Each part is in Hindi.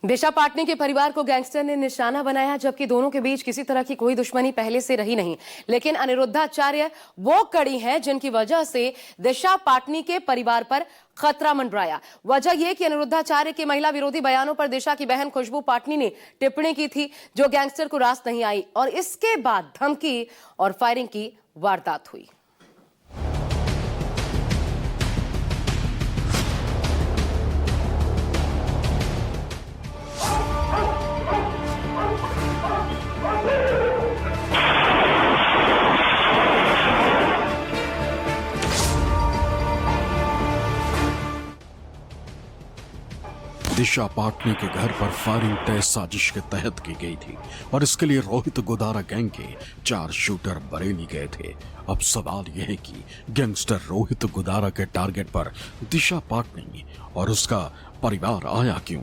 दिशा पाटनी के परिवार को गैंगस्टर ने निशाना बनाया, जबकि दोनों के बीच किसी तरह की कोई दुश्मनी पहले से रही नहीं। लेकिन अनिरुद्धाचार्य वो कड़ी है जिनकी वजह से दिशा पाटनी के परिवार पर खतरा मंडराया। वजह यह कि अनिरुद्धाचार्य के महिला विरोधी बयानों पर दिशा की बहन खुशबू पाटनी ने टिप्पणी की थी, जो गैंगस्टर को रास नहीं आई, और इसके बाद धमकी और फायरिंग की वारदात हुई। दिशा पाटनी के घर पर फायरिंग तय साजिश के तहत की गई थी और इसके लिए रोहित गोदारा गैंग के 4 शूटर बरेली गए थे। अब सवाल यह है कि गैंगस्टर रोहित गोदारा के टारगेट पर दिशा पाटनी और उसका परिवार आया क्यों?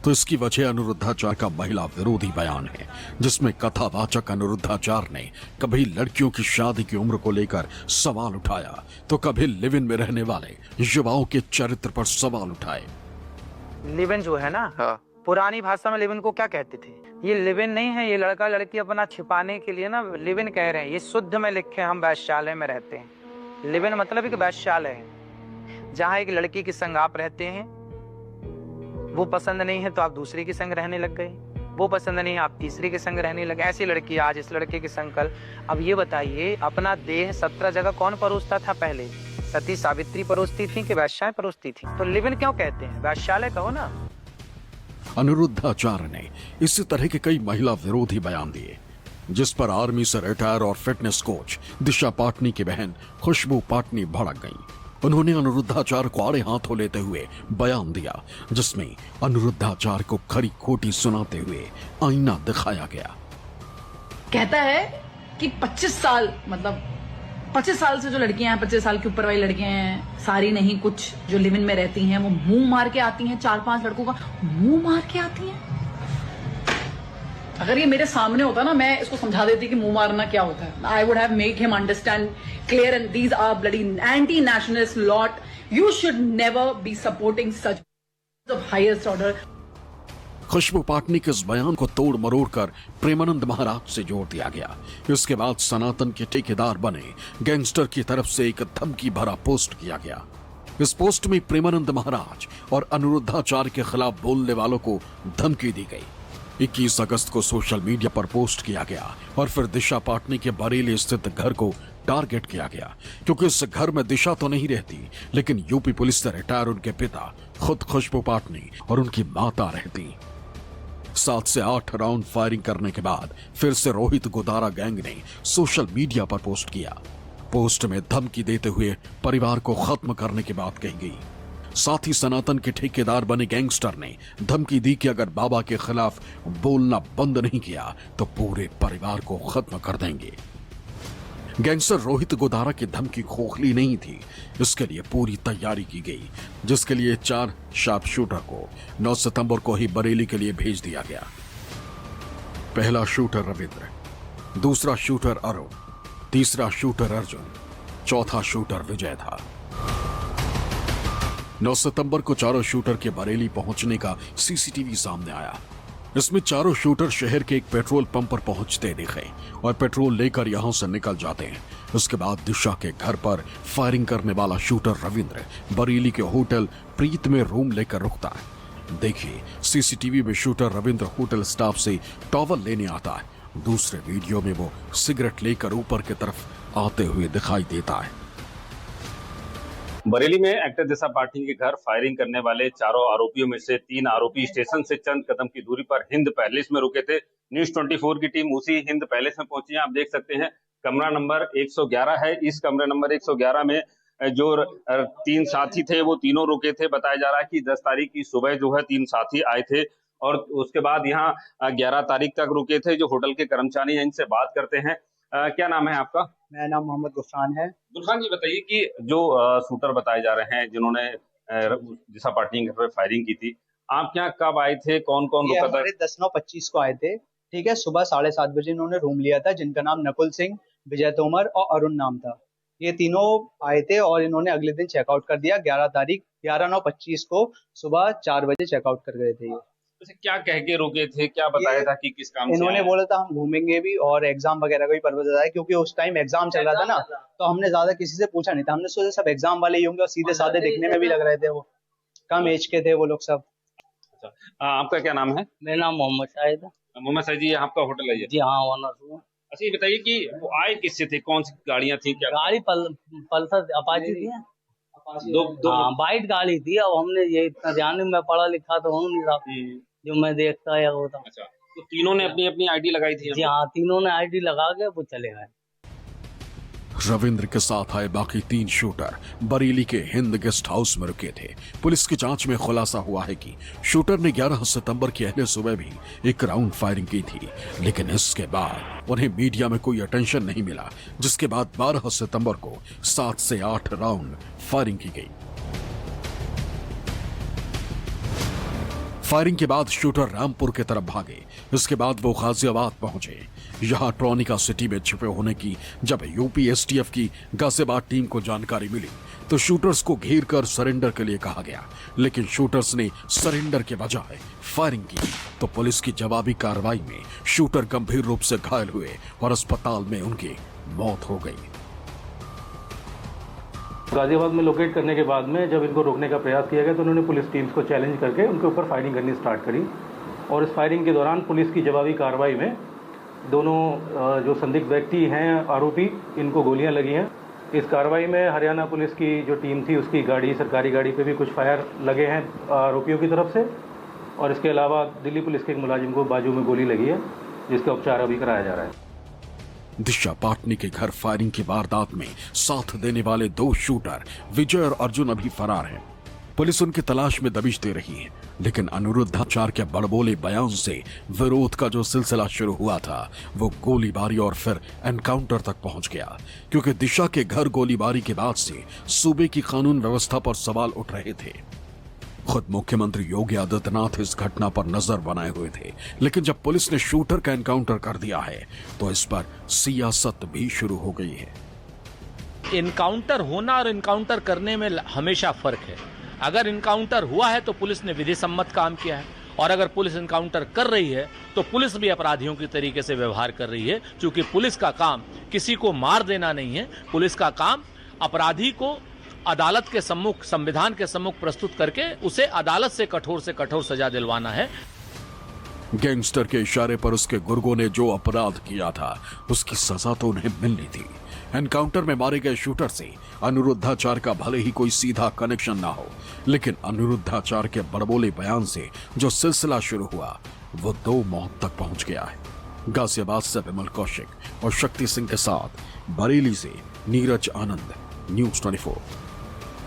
तो इसकी वजह अनिरुद्धाचार्य का महिला विरोधी बयान है, जिसमें कथावाचक अनिरुद्धाचार्य ने कभी लड़कियों की शादी की उम्र को लेकर सवाल उठाया तो कभी लिव इन में रहने वाले युवाओं के चरित्र पर सवाल उठाए। लिव इन जो है ना, पुरानी भाषा में लिव इन को क्या कहते थे? ये लिव इन नहीं है, ये लड़का लड़की अपना छिपाने के लिए ना लिव इन कह रहे हैं। ये शुद्ध में लिखे हम वैश्यालय में रहते हैं। लिव इन मतलब एक वैश्यालय है जहाँ एक लड़की के संग आप रहते हैं, वो पसंद नहीं है तो आप दूसरी के संग रहने लग गए, वो पसंद नहीं है आप तीसरी के संग रहने लगे। ऐसी लड़की आज इस लड़के के संग कल। अब ये बताइए, अपना देह 17 जगह कौन परोसता था पहले? सती सावित्री परोसती थी कि वैश्याएं परोसती थी? तो लिव इन क्यों कहते हैं? वैश्यालय कहो ना। अनिरुद्धाचार्य ने इसी तरह के कई महिला विरोधी बयान दिए, जिस पर आर्मी से रिटायर और फिटनेस कोच दिशा पाटनी की बहन खुशबू पाटनी भड़क गईं। उन्होंने अनिरुद्धाचार्य को आड़े हाथों लेते हुए बयान दिया, जिसमें अनिरुद्धाचार्य को खरी खोटी सुनाते हुए आईना दिखाया गया। कहता है कि 25 साल मतलब 25 साल से जो लड़कियां हैं, 25 साल के ऊपर वाली लड़कियां हैं, सारी नहीं, कुछ जो लिव इन में रहती हैं, वो मुंह मार के आती हैं। 4-5 लड़कों का मुंह मार के आती हैं। अगर ये मेरे सामने होता ना, मैं इसको समझा देती कि मुंह मारना क्या होता है। I would have make him understand clear, and these are bloody anti nationalist lot. You should never be supporting such of highest order. Khushboo Patani के इस बयान को तोड़ मरोड़ कर प्रेमानंद महाराज से जोड़ दिया गया। इसके बाद सनातन के ठेकेदार बने गैंगस्टर की तरफ से एक धमकी भरा पोस्ट किया गया। इस पोस्ट में प्रेमानंद महाराज और अनिरुद्धाचार्य के खिलाफ बोलने वालों को धमकी दी गई। 21 अगस्त को सोशल मीडिया पर पोस्ट किया गया और फिर दिशा पाटनी के बरेली स्थित घर को टारगेट किया गया, क्योंकि इस घर में दिशा तो नहीं रहती, लेकिन यूपी पुलिस से रिटायर उनके पिता, खुद खुशबू पाटनी और उनकी माता रहती। 7 से 8 राउंड फायरिंग करने के बाद फिर से रोहित गोदारा गैंग ने सोशल मीडिया पर पोस्ट किया। पोस्ट में धमकी देते हुए परिवार को खत्म करने की बात कही गई। साथ ही सनातन के ठेकेदार बने गैंगस्टर ने धमकी दी कि अगर बाबा के खिलाफ बोलना बंद नहीं किया तो पूरे परिवार को खत्म कर देंगे। गैंगस्टर रोहित गोदारा की धमकी खोखली नहीं थी, इसके लिए पूरी तैयारी की गई, जिसके लिए 4 शार्प शूटर को 9 सितंबर को ही बरेली के लिए भेज दिया गया। पहला शूटर रविंद्र, दूसरा शूटर अरुण, तीसरा शूटर अर्जुन, चौथा शूटर विजय था। 9 सितंबर को चारों शूटर के बरेली पहुंचने का सीसीटीवी सामने आया। इसमें चारों शूटर शहर के एक पेट्रोल पंप पर पहुंचते दिखे और पेट्रोल लेकर यहां से निकल जाते हैं। उसके बाद दिशा के घर पर फायरिंग करने वाला शूटर रविंद्र बरेली के होटल प्रीत में रूम लेकर रुकता है। देखिए, सीसीटीवी में शूटर रविंद्र होटल स्टाफ से टॉवल लेने आता है। दूसरे वीडियो में वो सिगरेट लेकर ऊपर की तरफ आते हुए दिखाई देता है। बरेली में एक्टर दिशा पाटनी के घर फायरिंग करने वाले चारों आरोपियों में से 3 आरोपी स्टेशन से चंद कदम की दूरी पर हिंद पैलेस में रुके थे। न्यूज़ 24 की टीम उसी हिंद पैलेस में पहुंची है। आप देख सकते हैं कमरा नंबर 111 है। इस कमरे नंबर 111 में जो 3 साथी थे वो तीनों रुके थे। बताया जा रहा है कि 10 तारीख की सुबह जो है 3 साथी आए थे और उसके बाद यहाँ 11 तारीख तक रुके थे। जो होटल के कर्मचारी हैं, इनसे बात करते हैं। क्या नाम है आपका? मेरा नाम मोहम्मद गुफरान है। गुफरान जी, बताइए कि जो शूटर बताए जा रहे हैं जिन्होंने दिशा पाटनी के घर पे फायरिंग की थी, आप यहाँ कब आए थे? कौन कौन रुका था? हमारे 10/9/25 को आए थे। ठीक है, सुबह 7:30 बजे इन्होंने रूम लिया था, जिनका नाम नकुल सिंह, विजय तोमर और अरुण नाम था। ये तीनों आए थे और इन्होंने अगले दिन चेकआउट कर दिया। 11 तारीख 11/9/25 को सुबह 4 बजे चेकआउट कर गए थे। वैसे क्या कह के रोके थे, क्या बताया था कि किस काम से इन्होंने आए हैं? बोला था हम घूमेंगे भी और एग्जाम वगैरह का भी पर्पज बताया, क्योंकि उस टाइम एग्जाम चल रहा था ना, तो हमने ज्यादा किसी से पूछा नहीं था। हमने सोचा सब एग्जाम वाले ही होंगे और सीधे साधे दिखने में भी लग रहे थे, वो कम एज के थे वो लोग सब। अच्छा, आपका क्या नाम है? मेरा नाम मोहम्मद शाहिद है। मोहम्मद साहिद जी, ये आपका होटल है ये? जी हाँ, ऑनर हूँ। अच्छा, ये बताइए कि वो आए किससे थे, कौन सी गाड़ियां थी, क्या? गाड़ी पल्सर अपाची थी। दो हाँ, वाइट गाड़ी थी। अब हमने ये इतना ध्यान नहीं, मैं पढ़ा लिखा तो हूँ नहीं साहब, जो मैं देखता या होता। अच्छा, तो तीनों ने अपनी अपनी आईडी लगाई थी? जी हाँ, तीनों ने आईडी लगा के वो चले गए। रविंद्र के साथ आए बाकी 3 शूटर बरेली के हिंद गेस्ट हाउस में रुके थे। पुलिस की जांच में खुलासा हुआ है कि शूटर ने 11 सितंबर की अहले सुबह भी एक राउंड फायरिंग की थी, लेकिन इसके बाद उन्हें मीडिया में कोई अटेंशन नहीं मिला, जिसके बाद 12 सितंबर को 7 से 8 राउंड फायरिंग की गई। फायरिंग के बाद शूटर रामपुर की तरफ भागे। इसके बाद वो गाजियाबाद पहुंचे। यहां ट्रॉनिका सिटी में छिपे होने की जब यूपी एसटीएफ की गाजियाबाद टीम को जानकारी मिली तो शूटर्स को घेर कर सरेंडर के लिए कहा गया, लेकिन शूटर्स ने सरेंडर के बजाय फायरिंग की तो पुलिस की जवाबी कार्रवाई में शूटर गंभीर रूप से घायल हुए और अस्पताल में उनकी मौत हो गई। गाजियाबाद में लोकेट करने के बाद में जब इनको रोकने का प्रयास किया गया तो उन्होंने पुलिस टीम्स को चैलेंज करके उनके ऊपर फायरिंग करनी स्टार्ट करी, और इस फायरिंग के दौरान पुलिस की जवाबी कार्रवाई में दोनों जो संदिग्ध व्यक्ति हैं, आरोपी, इनको गोलियां लगी हैं। इस कार्रवाई में हरियाणा पुलिस की जो टीम थी उसकी गाड़ी, सरकारी गाड़ी पे भी कुछ फायर लगे हैं आरोपियों की तरफ से, और इसके अलावा दिल्ली पुलिस के एक मुलाजिम को बाजू में गोली लगी है, जिसका उपचार अभी कराया जा रहा है। दिशा पाटनी के घर फायरिंग की वारदात में साथ देने वाले 2 शूटर विजय और अर्जुन अभी फरार हैं। पुलिस उनकी तलाश में दबिश दे रही है, लेकिन अनिरुद्धाचार्य के बड़बोले बयान से विरोध का जो सिलसिला शुरू हुआ था वो गोलीबारी और फिर एनकाउंटर तक पहुंच गया, क्योंकि दिशा के घर गोलीबारी के बाद से सूबे की कानून व्यवस्था पर सवाल उठ रहे थे। खुद मुख्यमंत्री योगी आदित्यनाथ इस घटना पर नजर बनाए हुए थे, लेकिन जब पुलिस ने शूटर का एनकाउंटर कर दिया है तो इस पर सियासत भी शुरू हो गई है। इनकाउंटर होना और इनकाउंटर करने में हमेशा फर्क है। अगर इनकाउंटर हुआ है तो पुलिस ने विधि सम्मत काम किया है, और अगर पुलिस इनकाउंटर कर रही है तो पुलिस भी अपराधियों की तरीके से व्यवहार कर रही है, क्योंकि पुलिस का काम किसी को मार देना नहीं है। पुलिस का काम अपराधी को अदालत के सम्मुख, संविधान के सम्मुख प्रस्तुत करके उसे अदालत से कठोर सजा दिलवाना है। गैंगस्टर के इशारे पर उसके गुर्गों ने जो अपराध किया था उसकी सजा तो उन्हें मिलनी थी। एनकाउंटर में मारे गए शूटर से अनिरुद्धाचार्य का भले ही कोई सीधा कनेक्शन ना हो, लेकिन अनिरुद्धाचार्य के बड़बोले बयान से जो सिलसिला शुरू हुआ वो 2 मौत तक पहुंच गया है। गाजियाबाद से विमल कौशिक और शक्ति सिंह के साथ बरेली से नीरज आनंद, न्यूज़ 24।